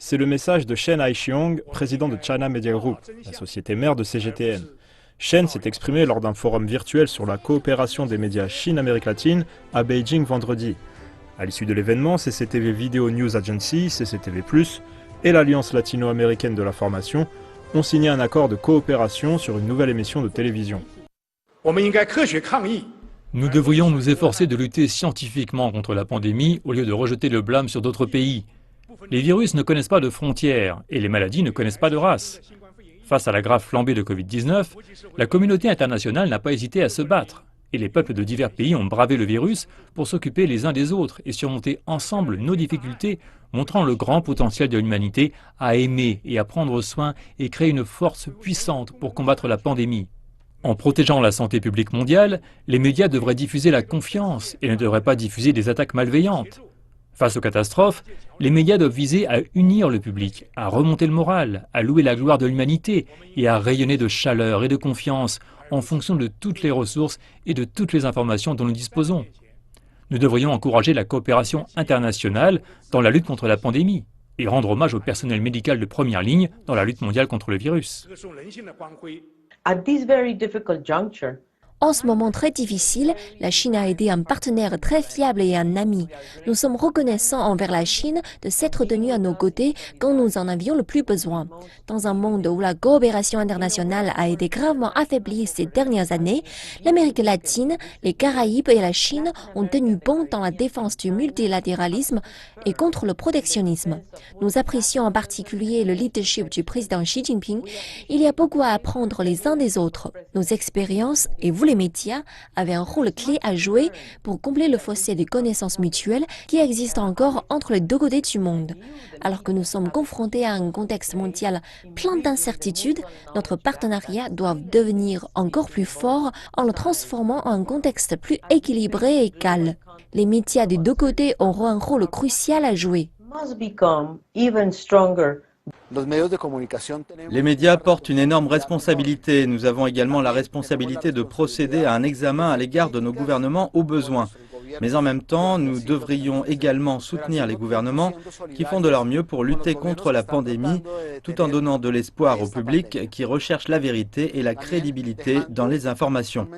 C'est le message de Shen Haixiong, président de China Media Group, la société mère de CGTN. Shen s'est exprimé lors d'un forum virtuel sur la coopération des médias Chine-Amérique latine à Beijing vendredi. À l'issue de l'événement, CCTV Video News Agency, CCTV+, et l'Alliance latino-américaine de l'information ont signé un accord de coopération sur une nouvelle émission de télévision. Nous devrions nous efforcer de lutter scientifiquement contre la pandémie au lieu de rejeter le blâme sur d'autres pays. Les virus ne connaissent pas de frontières et les maladies ne connaissent pas de race. Face à la grave flambée de Covid-19, la communauté internationale n'a pas hésité à se battre. Et les peuples de divers pays ont bravé le virus pour s'occuper les uns des autres et surmonter ensemble nos difficultés, montrant le grand potentiel de l'humanité à aimer et à prendre soin et créer une force puissante pour combattre la pandémie. En protégeant la santé publique mondiale, les médias devraient diffuser la confiance et ne devraient pas diffuser des attaques malveillantes. Face aux catastrophes, les médias doivent viser à unir le public, à remonter le moral, à louer la gloire de l'humanité et à rayonner de chaleur et de confiance en fonction de toutes les ressources et de toutes les informations dont nous disposons. Nous devrions encourager la coopération internationale dans la lutte contre la pandémie et rendre hommage au personnel médical de première ligne dans la lutte mondiale contre le virus. En ce moment très difficile, la Chine a été un partenaire très fiable et un ami. Nous sommes reconnaissants envers la Chine de s'être tenue à nos côtés quand nous en avions le plus besoin. Dans un monde où la coopération internationale a été gravement affaiblie ces dernières années, l'Amérique latine, les Caraïbes et la Chine ont tenu bon dans la défense du multilatéralisme et contre le protectionnisme. Nous apprécions en particulier le leadership du président Xi Jinping. Il y a beaucoup à apprendre les uns des autres. Nos expériences et vous les médias avaient un rôle clé à jouer pour combler le fossé des connaissances mutuelles qui existe encore entre les deux côtés du monde. Alors que nous sommes confrontés à un contexte mondial plein d'incertitudes, notre partenariat doit devenir encore plus fort en le transformant en un contexte plus équilibré et calme. Les médias des deux côtés auront un rôle crucial à jouer. Les médias portent une énorme responsabilité. Nous avons également la responsabilité de procéder à un examen à l'égard de nos gouvernements au besoin. Mais en même temps, nous devrions également soutenir les gouvernements qui font de leur mieux pour lutter contre la pandémie, tout en donnant de l'espoir au public qui recherche la vérité et la crédibilité dans les informations.